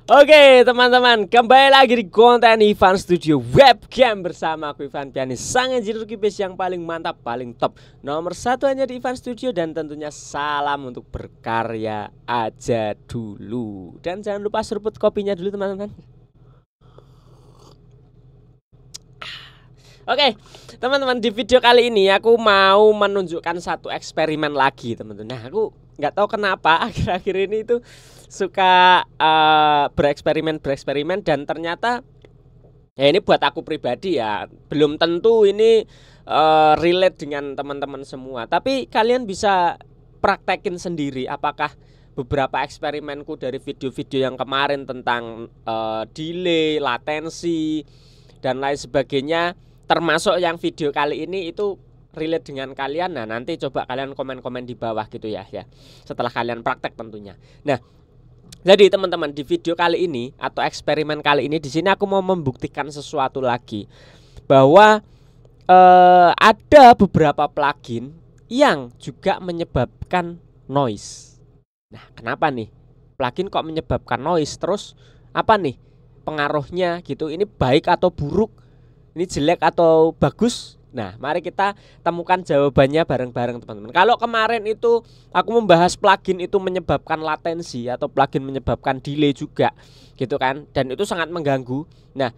Oke teman-teman, kembali lagi di konten Ivan Studio Webcam bersama aku Ivan Pianis, sang engineer kibes yang paling mantap, paling top, nomor satu hanya di Ivan Studio. Dan tentunya salam untuk berkarya aja dulu. Dan jangan lupa seruput kopinya dulu teman-teman. Oke teman-teman, di video kali ini aku mau menunjukkan satu eksperimen lagi teman-teman. Nah, aku nggak tahu kenapa akhir-akhir ini itu suka bereksperimen dan ternyata ya ini buat aku pribadi ya belum tentu ini relate dengan teman-teman semua. Tapi kalian bisa praktekin sendiri apakah beberapa eksperimenku dari video-video yang kemarin tentang delay, latensi dan lain sebagainya, termasuk yang video kali ini itu relate dengan kalian. Nah, nanti coba kalian komen-komen di bawah gitu ya setelah kalian praktek tentunya. Nah, jadi teman-teman, di video kali ini atau eksperimen kali ini di sini aku mau membuktikan sesuatu lagi, bahwa ada beberapa plugin yang juga menyebabkan noise. Nah, kenapa nih plugin kok menyebabkan noise? Terus apa nih pengaruhnya gitu? Ini baik atau buruk? Ini jelek atau bagus? Nah, mari kita temukan jawabannya bareng-bareng teman-teman. Kalau kemarin itu aku membahas plugin itu menyebabkan latensi atau plugin menyebabkan delay juga gitu kan, dan itu sangat mengganggu. Nah,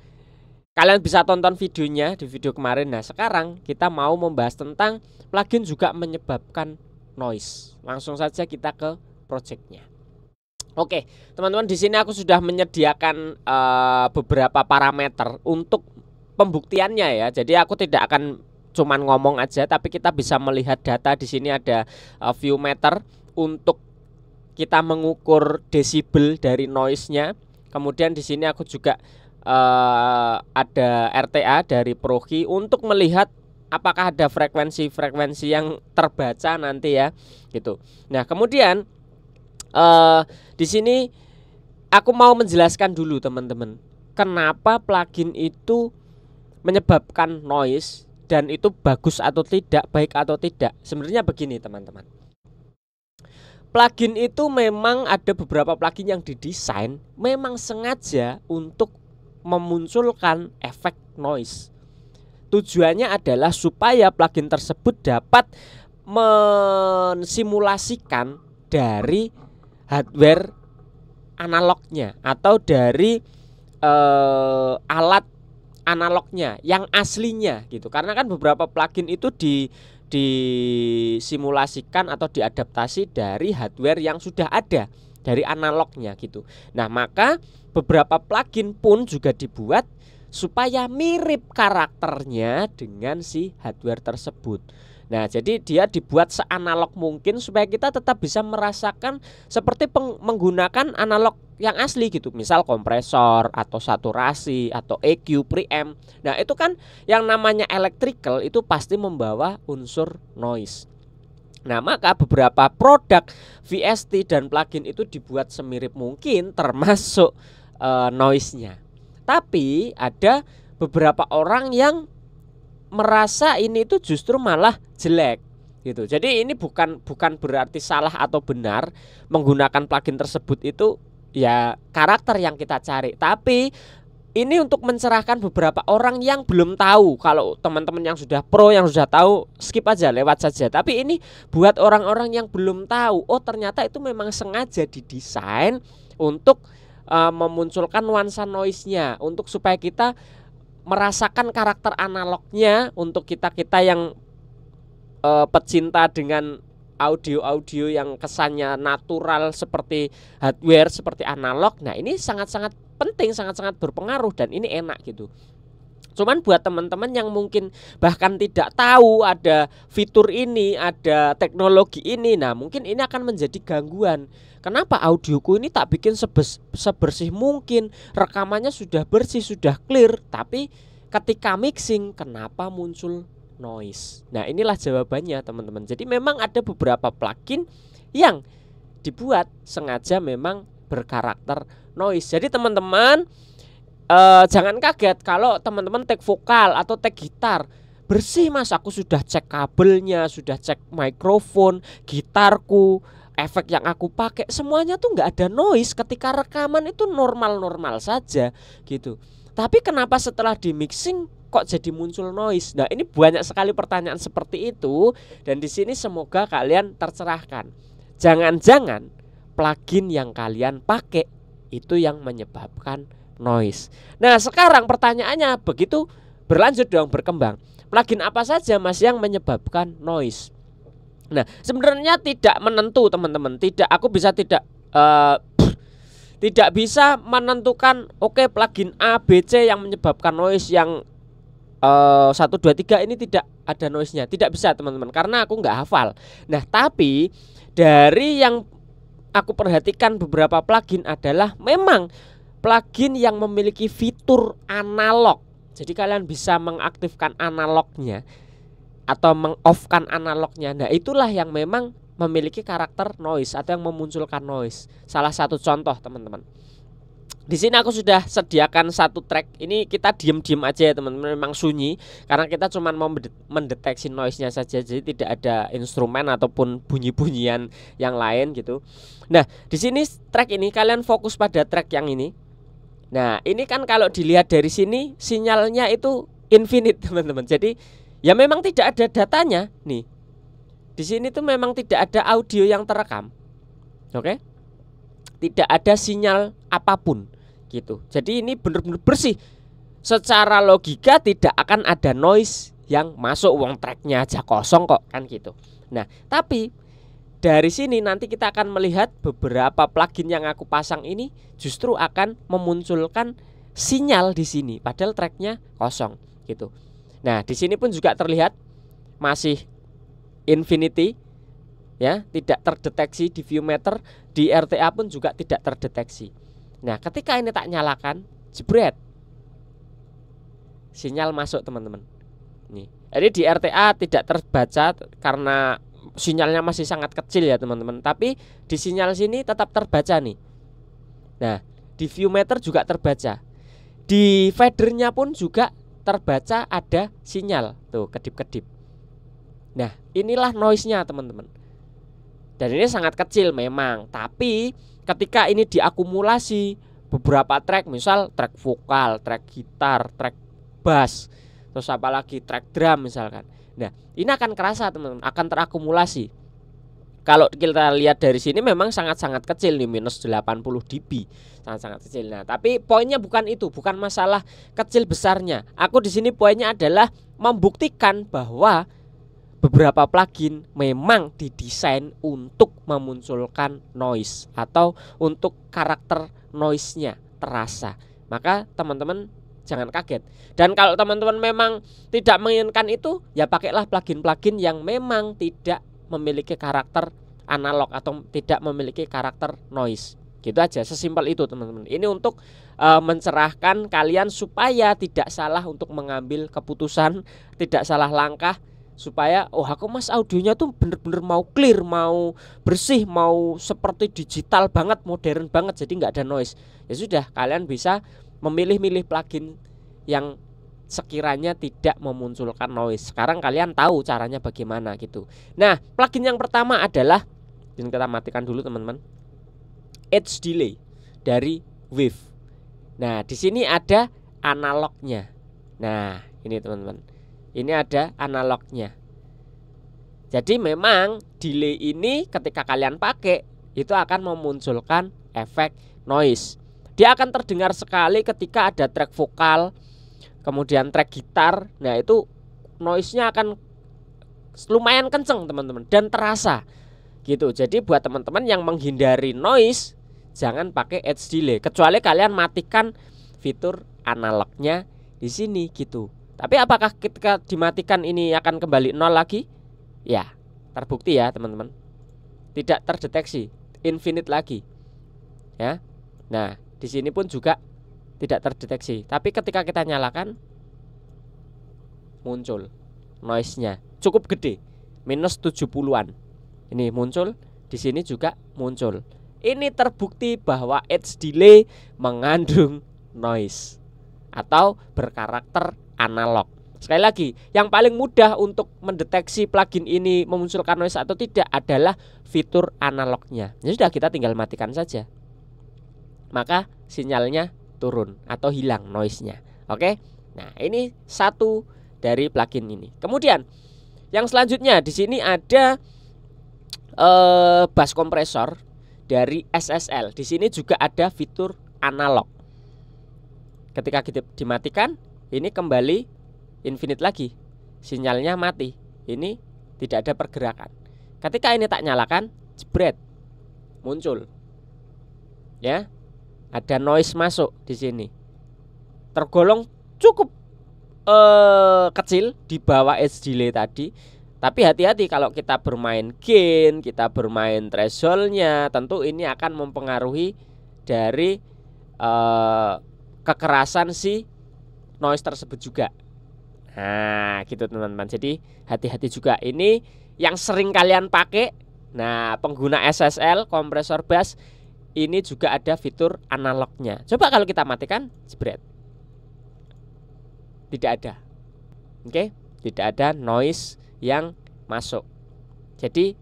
kalian bisa tonton videonya di video kemarin. Nah, sekarang kita mau membahas tentang plugin juga menyebabkan noise. Langsung saja kita ke projectnya. Oke, teman-teman, di sini aku sudah menyediakan beberapa parameter untuk pembuktiannya ya. Jadi aku tidak akan cuman ngomong aja, tapi kita bisa melihat data. Di sini ada view meter untuk kita mengukur desibel dari noise-nya. Kemudian di sini aku juga ada RTA dari Prohi untuk melihat apakah ada frekuensi yang terbaca nanti ya gitu. Nah, kemudian di sini aku mau menjelaskan dulu teman-teman, kenapa plugin itu menyebabkan noise dan itu bagus atau tidak, baik atau tidak. Sebenarnya begini teman-teman, plugin itu memang ada beberapa plugin yang didesain memang sengaja untuk memunculkan efek noise. Tujuannya adalah supaya plugin tersebut dapat mensimulasikan dari hardware analognya atau dari alat analognya yang aslinya gitu. Karena kan beberapa plugin itu disimulasikan atau diadaptasi dari hardware yang sudah ada, dari analognya gitu. Nah, maka beberapa plugin pun juga dibuat supaya mirip karakternya dengan si hardware tersebut. Nah, jadi dia dibuat seanalog mungkin supaya kita tetap bisa merasakan seperti menggunakan analog yang asli gitu. Misal kompresor atau saturasi atau EQ, preamp. Nah, itu kan yang namanya electrical itu pasti membawa unsur noise. Nah, maka beberapa produk VST dan plugin itu dibuat semirip mungkin termasuk noise-nya. Tapi ada beberapa orang yang merasa ini itu justru malah jelek gitu. Jadi ini bukan berarti salah atau benar menggunakan plugin tersebut itu ya karakter yang kita cari. Tapi ini untuk mencerahkan beberapa orang yang belum tahu. Kalau teman-teman yang sudah pro, yang sudah tahu, skip aja, lewat saja. Tapi ini buat orang-orang yang belum tahu, oh ternyata itu memang sengaja didesain untuk memunculkan nuansa noise-nya, untuk supaya kita merasakan karakter analognya. Untuk kita yang pecinta dengan audio yang kesannya natural seperti hardware, seperti analog. Nah, ini sangat-sangat penting, sangat-sangat berpengaruh dan ini enak gitu. Cuman buat teman-teman yang mungkin bahkan tidak tahu ada fitur ini, ada teknologi ini, nah mungkin ini akan menjadi gangguan. Kenapa audioku ini tak bikin sebersih mungkin, rekamannya sudah bersih, sudah clear, tapi ketika mixing kenapa muncul noise? Nah, inilah jawabannya teman-teman. Jadi memang ada beberapa plugin yang dibuat sengaja memang berkarakter noise. Jadi teman-teman jangan kaget kalau teman-teman take vokal atau take gitar bersih, mas, aku sudah cek kabelnya, sudah cek mikrofon, gitarku, efek yang aku pakai semuanya tuh nggak ada noise, ketika rekaman itu normal-normal saja gitu. Tapi kenapa setelah di mixing kok jadi muncul noise? Nah, ini banyak sekali pertanyaan seperti itu, dan di sini semoga kalian tercerahkan. Jangan-jangan plugin yang kalian pakai itu yang menyebabkan noise. Nah, sekarang pertanyaannya begitu berlanjut dong, berkembang. Plugin apa saja Mas yang menyebabkan noise? Nah, sebenarnya tidak menentu teman-teman. Aku tidak bisa menentukan oke, plugin A, B, C yang menyebabkan noise, yang 1, 2, 3 ini tidak ada noise-nya. Tidak bisa teman-teman, karena aku nggak hafal. Nah, tapi dari yang aku perhatikan beberapa plugin adalah memang plugin yang memiliki fitur analog. Jadi kalian bisa mengaktifkan analognya atau meng-off-kan analognya. Nah, itulah yang memang memiliki karakter noise atau yang memunculkan noise. Salah satu contoh teman-teman. Di sini aku sudah sediakan satu track. Ini kita diem-diem aja ya teman-teman, memang sunyi karena kita cuma mau mendeteksi noise-nya saja. Jadi tidak ada instrumen ataupun bunyi-bunyian yang lain gitu. Nah, di sini track ini kalian fokus pada track yang ini. Nah, ini kan kalau dilihat dari sini sinyalnya itu infinite teman-teman. Jadi ya memang tidak ada datanya nih. Di sini tuh memang tidak ada audio yang terekam. Oke? Tidak ada sinyal apapun gitu. Jadi ini benar-benar bersih. Secara logika tidak akan ada noise yang masuk, wong tracknya aja kosong kok, kan gitu. Nah, tapi dari sini nanti kita akan melihat beberapa plugin yang aku pasang ini justru akan memunculkan sinyal di sini padahal tracknya kosong gitu. Nah, di sini pun juga terlihat masih infinity ya, tidak terdeteksi di viewmeter, di RTA pun juga tidak terdeteksi. Nah, ketika ini tak nyalakan, jebret, sinyal masuk teman-teman. Nih, jadi di RTA tidak terbaca karena sinyalnya masih sangat kecil ya teman-teman. Tapi di sinyal sini tetap terbaca nih. Nah, di viewmeter juga terbaca. Di fadernya pun juga terbaca ada sinyal tuh, kedip-kedip. Nah, inilah noise-nya teman-teman. Dan ini sangat kecil memang, tapi ketika ini diakumulasi beberapa track, misal track vokal, track gitar, track bass, terus apalagi track drum misalkan. Nah, ini akan kerasa teman-teman, akan terakumulasi. Kalau kita lihat dari sini memang sangat-sangat kecil nih, minus 80 dB, sangat-sangat kecil. Nah, tapi poinnya bukan itu, bukan masalah kecil besarnya. Aku di sini poinnya adalah membuktikan bahwa beberapa plugin memang didesain untuk memunculkan noise atau untuk karakter noise-nya terasa. Maka teman-teman jangan kaget. Dan kalau teman-teman memang tidak menginginkan itu, ya pakailah plugin-plugin yang memang tidak memiliki karakter analog atau tidak memiliki karakter noise. Gitu aja, sesimpel itu teman-teman. Ini untuk mencerahkan kalian supaya tidak salah untuk mengambil keputusan, tidak salah langkah, supaya aku mas audionya tuh bener-bener mau clear, mau bersih, mau seperti digital banget, modern banget, jadi nggak ada noise. Ya sudah, kalian bisa memilih-milih plugin yang sekiranya tidak memunculkan noise. Sekarang kalian tahu caranya bagaimana gitu. Nah, plugin yang pertama adalah, dan kita matikan dulu teman-teman, Edge Delay dari Wave. Nah, di sini ada analognya. Nah, ini teman-teman, ini ada analognya. Jadi memang delay ini ketika kalian pakai itu akan memunculkan efek noise. Dia akan terdengar sekali ketika ada track vokal, kemudian track gitar. Nah, itu noise-nya akan lumayan kenceng teman-teman dan terasa gitu. Jadi buat teman-teman yang menghindari noise, jangan pakai edge delay kecuali kalian matikan fitur analognya di sini gitu. Tapi apakah ketika dimatikan ini akan kembali nol lagi? Ya, terbukti ya teman-teman, tidak terdeteksi, infinite lagi ya. Nah, di sini pun juga tidak terdeteksi. Tapi ketika kita nyalakan, muncul noise-nya cukup gede, minus 70-an. Ini muncul, di sini juga muncul. Ini terbukti bahwa edge delay mengandung noise atau berkarakter analog. Sekali lagi, yang paling mudah untuk mendeteksi plugin ini memunculkan noise atau tidak adalah fitur analognya. Ya sudah, kita tinggal matikan saja. Maka sinyalnya turun atau hilang noise-nya. Oke. Nah, ini satu dari plugin ini. Kemudian yang selanjutnya di sini ada bass kompresor dari SSL. Di sini juga ada fitur analog. Ketika kita dimatikan, ini kembali infinite lagi. Sinyalnya mati. Ini tidak ada pergerakan. Ketika ini tak nyalakan, jebret, muncul. Ya. Ada noise masuk di sini. Tergolong cukup kecil di bawah edge delay tadi. Tapi hati-hati kalau kita bermain gain, kita bermain thresholdnya, tentu ini akan mempengaruhi dari kekerasan si noise tersebut juga. Nah, gitu teman-teman. Jadi hati-hati juga. Ini yang sering kalian pakai. Nah, pengguna SSL kompresor bass ini juga ada fitur analognya. Coba kalau kita matikan, jebret. Tidak ada. Oke, tidak ada noise yang masuk. Jadi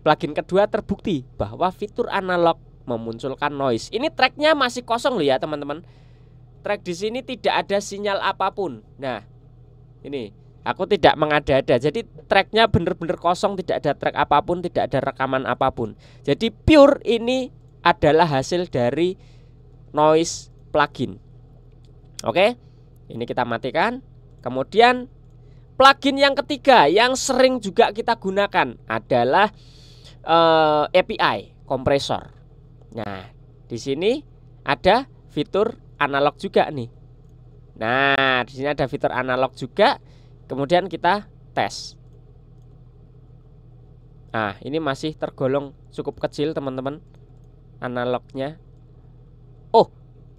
plugin kedua terbukti bahwa fitur analog memunculkan noise. Ini tracknya masih kosong loh ya teman-teman. Track di sini tidak ada sinyal apapun. Nah, ini aku tidak mengada-ada. Jadi tracknya bener-bener kosong, tidak ada track apapun, tidak ada rekaman apapun. Jadi pure ini adalah hasil dari noise plugin. Oke, ini kita matikan. Kemudian plugin yang ketiga yang sering juga kita gunakan adalah API kompresor. Nah, di sini ada fitur analog juga nih. Nah, di sini ada fitur analog juga. Kemudian kita tes. Nah, ini masih tergolong cukup kecil teman-teman analognya. Oh,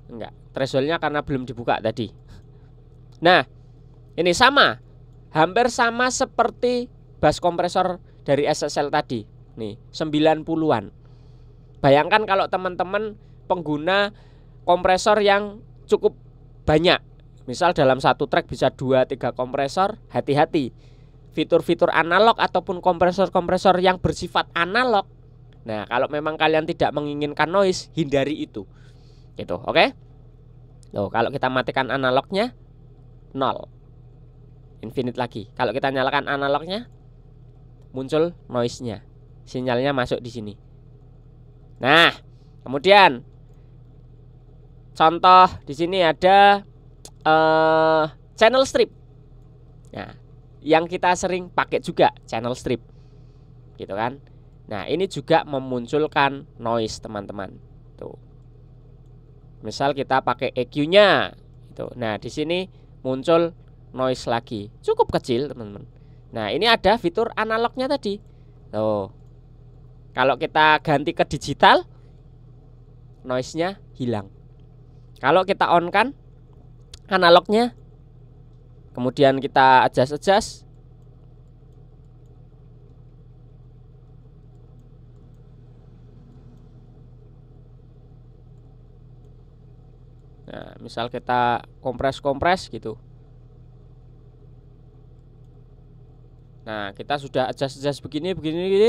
enggak, thresholdnya karena belum dibuka tadi. Nah, ini sama, hampir sama seperti bass kompresor dari SSL tadi. Nih, 90-an. Bayangkan kalau teman-teman pengguna kompresor yang cukup banyak. Misal dalam satu track bisa 2-3 kompresor, hati-hati. Fitur-fitur analog ataupun kompresor-kompresor yang bersifat analog. Nah, kalau memang kalian tidak menginginkan noise, hindari itu. Gitu, oke? Loh, kalau kita matikan analognya, 0. Infinite lagi. Kalau kita nyalakan analognya, muncul noise-nya. Sinyalnya masuk di sini. Nah, kemudian contoh di sini ada channel strip. Nah, yang kita sering pakai juga channel strip. Gitu kan? Nah, ini juga memunculkan noise, teman-teman. Tuh. Misal kita pakai EQ-nya gitu. Nah, di sini muncul noise lagi. Cukup kecil, teman-teman. Nah, ini ada fitur analognya tadi. Tuh. Kalau kita ganti ke digital, noise-nya hilang. Kalau kita on kan analognya, kemudian kita adjust. Nah, misal kita kompres gitu. Nah, kita sudah adjust begini,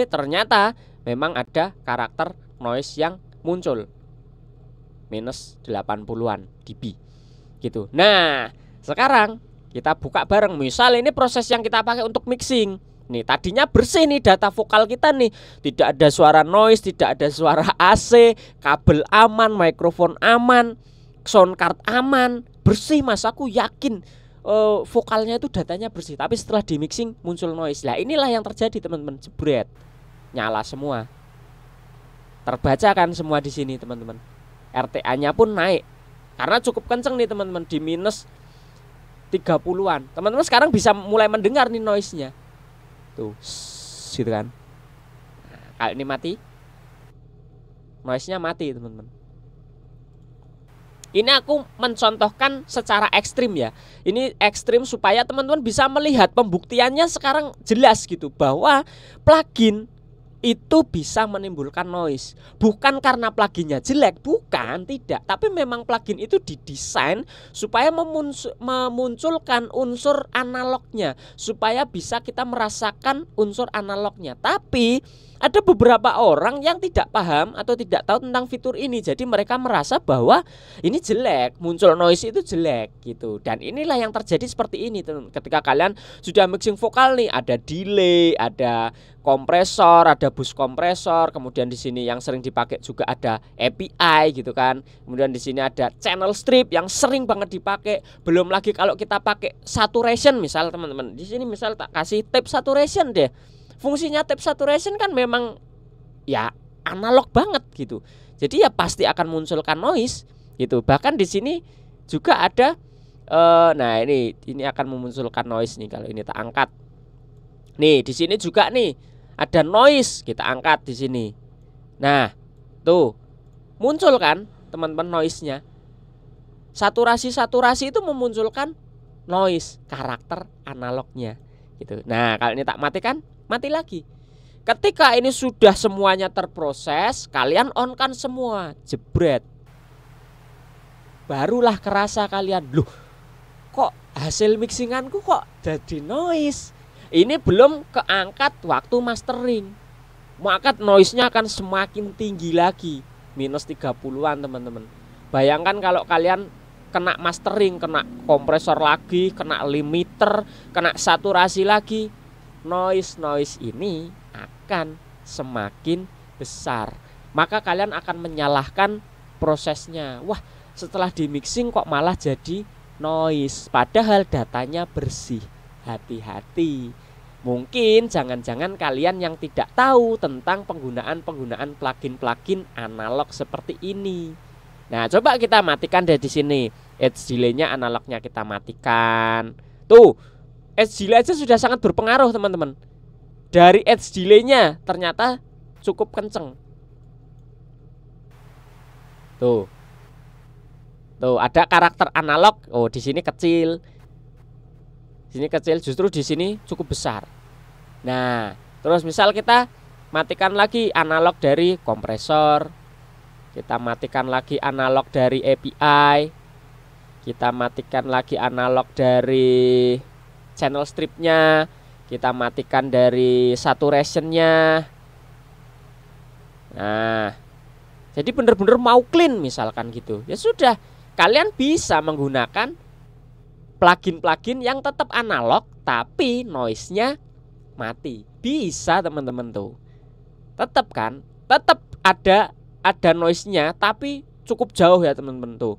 ternyata memang ada karakter noise yang muncul. Minus 80-an dB. Gitu. Nah, sekarang kita buka bareng. Misal ini proses yang kita pakai untuk mixing. Nih, tadinya bersih nih data vokal kita nih. Tidak ada suara noise, tidak ada suara AC, kabel aman, mikrofon aman, sound card aman, bersih Mas. Aku yakin vokalnya itu datanya bersih. Tapi setelah di mixing muncul noise. Lah, inilah yang terjadi, teman-teman. Jebret. Nyala semua. Terbaca kan semua di sini, teman-teman. RTA-nya pun naik. Karena cukup kenceng nih, teman-teman, di minus 30-an. Teman-teman sekarang bisa mulai mendengar nih noise-nya. Tuh, gitu kan. Nah, kalau ini mati, noise-nya mati, teman-teman. Ini aku mencontohkan secara ekstrim ya. Ini ekstrim supaya teman-teman bisa melihat pembuktiannya sekarang jelas gitu, bahwa plugin itu bisa menimbulkan noise. Bukan karena pluginnya jelek, bukan, tidak. Tapi memang plugin itu didesain supaya memunculkan unsur analognya, supaya bisa kita merasakan unsur analognya. Tapi ada beberapa orang yang tidak paham atau tidak tahu tentang fitur ini. Jadi mereka merasa bahwa ini jelek, muncul noise itu jelek gitu. Dan inilah yang terjadi seperti ini, teman. Ketika kalian sudah mixing vokal nih, ada delay, ada kompresor, ada boost kompresor, kemudian di sini yang sering dipakai juga ada API gitu kan. Kemudian di sini ada channel strip yang sering banget dipakai. Belum lagi kalau kita pakai saturation misal, teman-teman. Di sini misal tak kasih tape saturation deh. Fungsinya tape saturation kan memang ya analog banget gitu. Jadi ya pasti akan munculkan noise gitu. Bahkan di sini juga ada nah ini akan memunculkan noise nih kalau ini tak angkat. Nih, di sini juga nih ada noise, kita angkat di sini. Nah, tuh muncul kan teman-teman noise-nya. Saturasi itu memunculkan noise, karakter analognya gitu. Nah, kalau ini tak matikan, mati lagi. Ketika ini sudah semuanya terproses, kalian on kan semua, jebret. Barulah kerasa kalian, loh kok hasil mixinganku kok jadi noise. Ini belum keangkat waktu mastering, maka noise-nya akan semakin tinggi lagi, minus 30-an teman-teman. Bayangkan kalau kalian kena mastering, kena kompresor lagi, kena limiter, kena saturasi lagi, noise ini akan semakin besar. Maka kalian akan menyalahkan prosesnya. Wah, setelah di mixing kok malah jadi noise, padahal datanya bersih. Hati-hati. Mungkin jangan-jangan kalian yang tidak tahu tentang penggunaan plugin analog seperti ini. Nah, coba kita matikan dari sini. Edge delay-nya analognya kita matikan. Tuh, edge delay aja sudah sangat berpengaruh, teman-teman. Dari edge delay-nya ternyata cukup kenceng. Tuh. Tuh, ada karakter analog. Oh, di sini kecil. Sini kecil, justru di sini cukup besar. Nah, terus misal kita matikan lagi analog dari kompresor, kita matikan lagi analog dari API, kita matikan lagi analog dari channel stripnya, kita matikan dari saturationnya. Nah, jadi bener-bener mau clean misalkan gitu. Ya sudah, kalian bisa menggunakan plugin yang tetap analog tapi noise-nya mati. Bisa teman-teman tuh. Tetap kan? Tetap ada noise-nya tapi cukup jauh ya teman-teman tuh.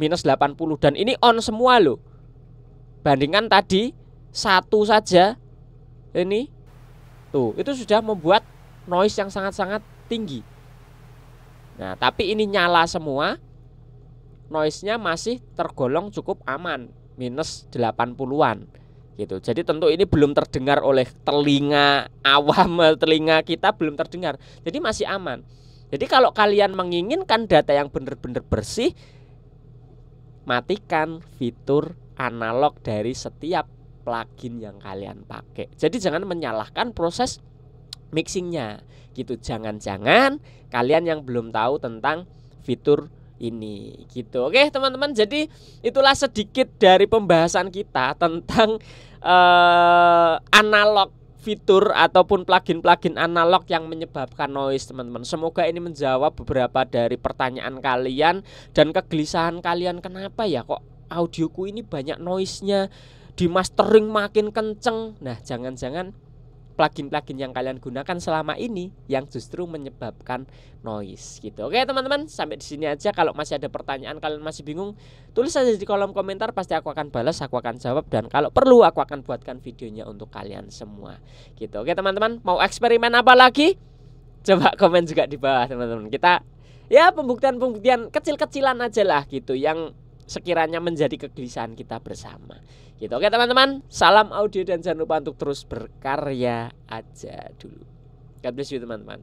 Minus 80 dan ini on semua loh. Bandingkan tadi satu saja ini tuh, itu sudah membuat noise yang sangat-sangat tinggi. Nah, tapi ini nyala semua. Noise-nya masih tergolong cukup aman, minus 80-an gitu. Jadi tentu ini belum terdengar oleh telinga awam, telinga kita belum terdengar. Jadi masih aman. Jadi kalau kalian menginginkan data yang benar-benar bersih, matikan fitur analog dari setiap plugin yang kalian pakai. Jadi jangan menyalahkan proses mixingnya gitu. Jangan-jangan kalian yang belum tahu tentang fitur ini gitu. Oke teman-teman, jadi itulah sedikit dari pembahasan kita tentang analog fitur ataupun plugin analog yang menyebabkan noise teman-teman. Semoga ini menjawab beberapa dari pertanyaan kalian dan kegelisahan kalian. Kenapa ya kok audioku ini banyak noise-nya, di mastering makin kenceng. Nah, jangan-jangan plugin yang kalian gunakan selama ini yang justru menyebabkan noise gitu. Oke teman-teman, sampai di sini aja. Kalau masih ada pertanyaan, kalian masih bingung, tulis saja di kolom komentar, pasti aku akan balas, aku akan jawab, dan kalau perlu aku akan buatkan videonya untuk kalian semua gitu. Oke teman-teman, mau eksperimen apa lagi? Coba komen juga di bawah teman-teman. Kita ya pembuktian kecil-kecilan aja lah gitu, yang sekiranya menjadi kegelisahan kita bersama gitu. Oke teman-teman, salam audio dan jangan lupa untuk terus berkarya aja dulu. God bless you teman-teman.